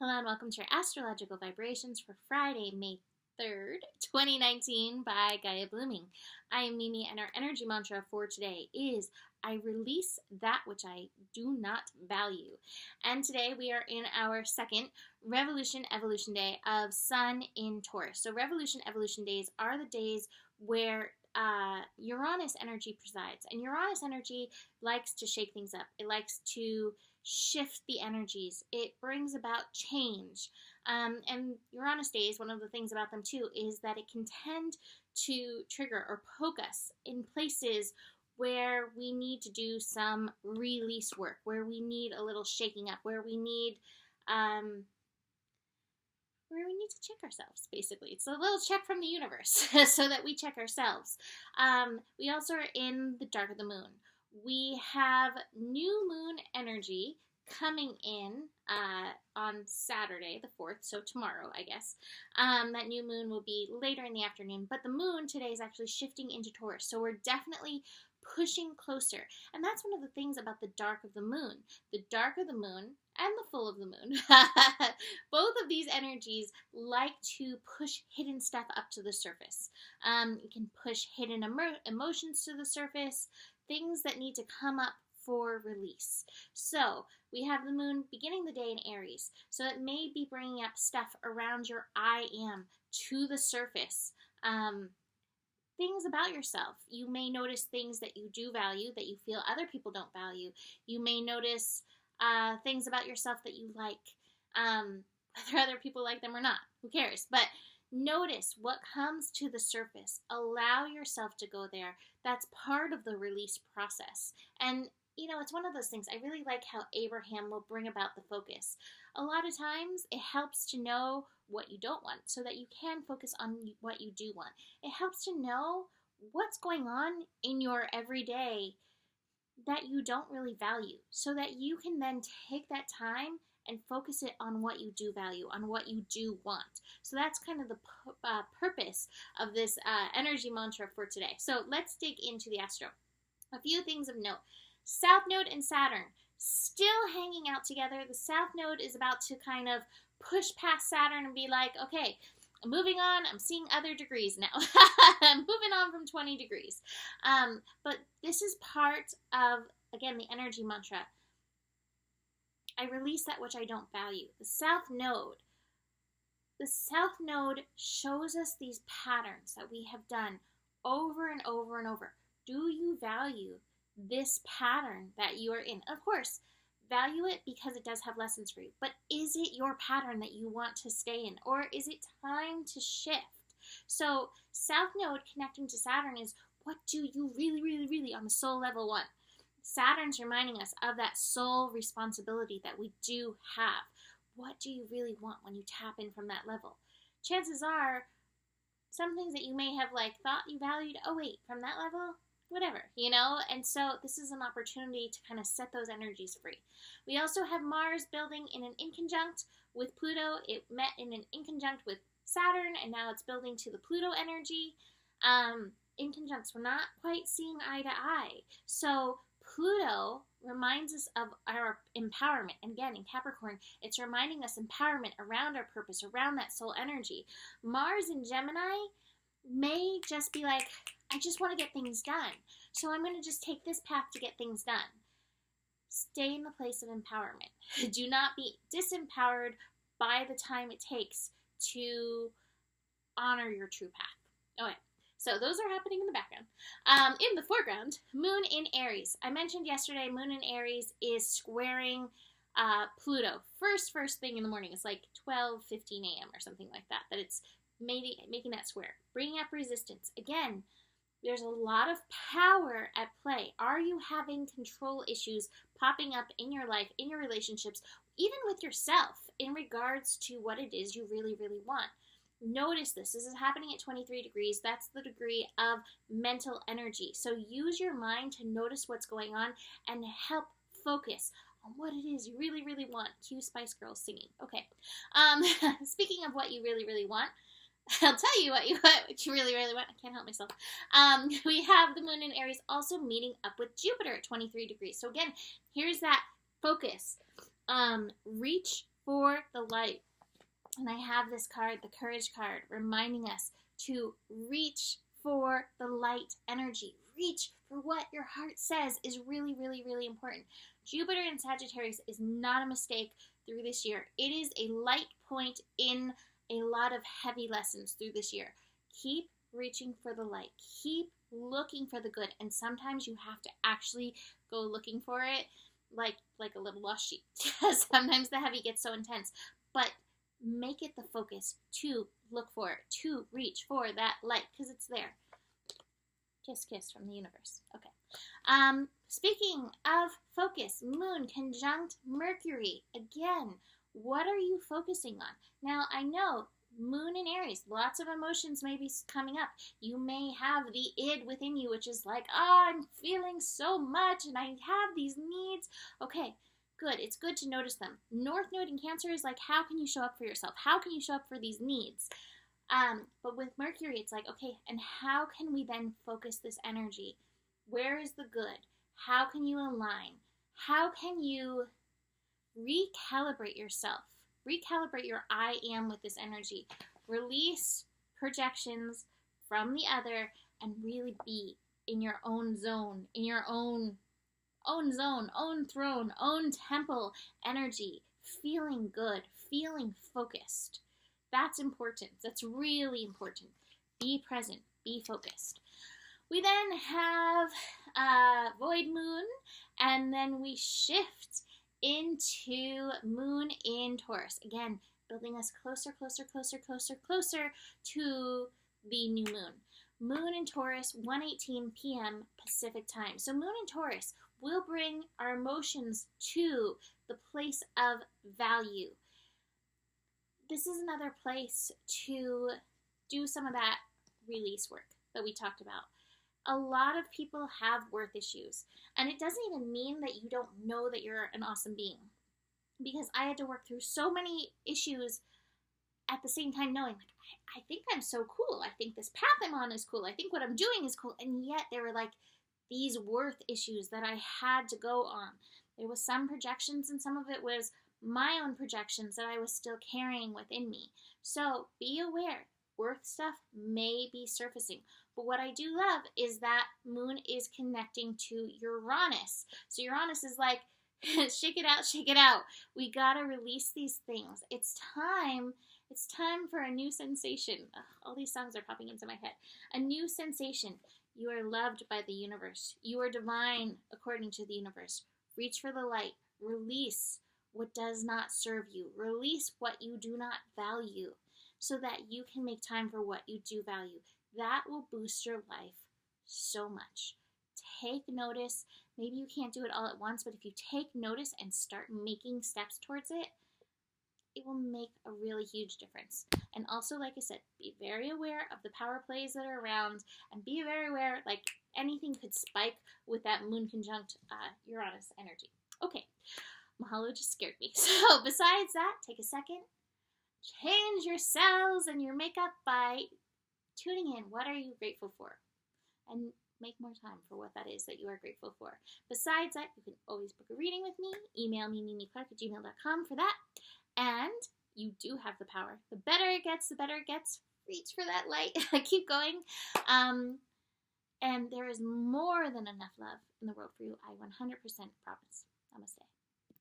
Hello and welcome to your astrological vibrations for Friday, May 3rd, 2019 by Gaia Blooming. I am Mimi and our energy mantra for today is I release that which I do not value. And today we are in our second Revolution Evolution Day of Sun in Taurus. So Revolution Evolution Days are the days where Uranus energy presides. And Uranus energy likes to shake things up. It likes to shift the energies. It brings about change. And Uranus days, one of the things about them too, is that it can tend to trigger or poke us in places where we need to do some release work, where we need a little shaking up, where we need to check ourselves, basically. It's a little check from the universe so that we check ourselves. We also are in the dark of the moon. We have new moon energy coming in on Saturday, the 4th, so tomorrow, I guess. That new moon will be later in the afternoon, but the moon today is actually shifting into Taurus, so we're definitely pushing closer. And that's one of the things about the dark of the moon. The dark of the moon and the full of the moon, both of these energies like to push hidden stuff up to the surface. It can push hidden emotions to the surface, things that need to come up for release. So we have the moon beginning the day in Aries, so it may be bringing up stuff around your I am to the surface. Things about yourself. You may notice things that you do value that you feel other people don't value. You may notice things about yourself that you like, whether other people like them or not. Who cares? But notice what comes to the surface. Allow yourself to go there. That's part of the release process. And, you know, it's one of those things. I really like how Abraham will bring about the focus. A lot of times it helps to know what you don't want so that you can focus on what you do want. It helps to know what's going on in your everyday that you don't really value so that you can then take that time and focus it on what you do value, on what you do want. So that's kind of the purpose of this energy mantra for today. So let's dig into the astro. A few things of note. South Node and Saturn still hanging out together. The South Node is about to kind of push past Saturn and be like, okay, I'm moving on. I'm seeing other degrees now. I'm moving on from 20 degrees. But this is part of, again, the energy mantra. I release that which I don't value. The South Node shows us these patterns that we have done over and over and over. Do you value this pattern that you are in? Of course, value it because it does have lessons for you. But is it your pattern that you want to stay in? Or is it time to shift? So South Node connecting to Saturn is, what do you really, really, really on the soul level want? Saturn's reminding us of that soul responsibility that we do have. What do you really want when you tap in from that level? Chances are, some things that you may have thought you valued, oh wait, from that level, whatever, you know? And so this is an opportunity to kind of set those energies free. We also have Mars building in an inconjunct with Pluto. It met in an inconjunct with Saturn, and now it's building to the Pluto energy. Inconjuncts, we're not quite seeing eye to eye. So Pluto reminds us of our empowerment. And again, in Capricorn, it's reminding us empowerment around our purpose, around that soul energy. Mars in Gemini may just be like, I just want to get things done. So I'm going to just take this path to get things done. Stay in the place of empowerment. Do not be disempowered by the time it takes to honor your true path. Okay. So those are happening in the background. In the foreground, Moon in Aries. I mentioned yesterday, Moon in Aries is squaring Pluto. First thing in the morning. It's like 12:15 a.m. or something like that. That it's maybe making that square. Bringing up resistance. Again, there's a lot of power at play. Are you having control issues popping up in your life, in your relationships, even with yourself, in regards to what it is you really, really want? Notice this. This is happening at 23 degrees. That's the degree of mental energy. So use your mind to notice what's going on and help focus on what it is you really, really want. Cue Spice Girls singing. Okay. Speaking of what you really, really want, I'll tell you what you really, really want. I can't help myself. We have the Moon in Aries also meeting up with Jupiter at 23 degrees. So again, here's that focus. Reach for the light. And I have this card, the Courage card, reminding us to reach for the light energy. Reach for what your heart says is really, really, really important. Jupiter in Sagittarius is not a mistake through this year. It is a light point in a lot of heavy lessons through this year. Keep reaching for the light. Keep looking for the good. And sometimes you have to actually go looking for it like a little lost sheep. Sometimes the heavy gets so intense. But make it the focus to look for it, to reach for that light, because it's there. Kiss, kiss from the universe. Okay. Speaking of focus, Moon conjunct Mercury. Again, what are you focusing on? Now, I know Moon in Aries, lots of emotions may be coming up. You may have the id within you, which is like, I'm feeling so much and I have these needs. Okay, good. It's good to notice them. North Node in Cancer is like, how can you show up for yourself? How can you show up for these needs? But with Mercury, it's like, okay, and how can we then focus this energy? Where is the good? How can you align? How can you recalibrate yourself? Recalibrate your I am with this energy. Release projections from the other and really be in your own zone, in your own zone, own throne, own temple energy, feeling good, feeling focused. That's important. That's really important. Be present, be focused. We then have Void Moon, and then we shift into Moon in Taurus. Again, building us closer, closer, closer, closer, closer to the new moon. Moon in Taurus, 1:18 p.m. Pacific time. So Moon in Taurus will bring our emotions to the place of value. This is another place to do some of that release work that we talked about. A lot of people have worth issues, and it doesn't even mean that you don't know that you're an awesome being, because I had to work through so many issues at the same time knowing, like, I think I'm so cool. I think this path I'm on is cool. I think what I'm doing is cool. And yet there were like these worth issues that I had to go on. There was some projections, and some of it was my own projections that I was still carrying within me. So be aware, worth stuff may be surfacing. But what I do love is that Moon is connecting to Uranus. So Uranus is like, shake it out, shake it out. We gotta release these things. It's time for a new sensation. Ugh, all these songs are popping into my head. A new sensation. You are loved by the universe. You are divine according to the universe. Reach for the light. Release what does not serve you. Release what you do not value so that you can make time for what you do value. That will boost your life so much. Take notice. Maybe you can't do it all at once, but if you take notice and start making steps towards it, it will make a really huge difference. And also, like I said, be very aware of the power plays that are around, and be very aware, like, anything could spike with that Moon conjunct Uranus energy. Okay, Mahalo just scared me. So besides that, take a second, change your cells and your makeup by tuning in. What are you grateful for? And make more time for what that is that you are grateful for. Besides that, you can always book a reading with me. Email me, mimiclark@gmail.com for that. And you do have the power. The better it gets, the better it gets. Reach for that light. Keep going. And there is more than enough love in the world for you. I 100% promise. Namaste.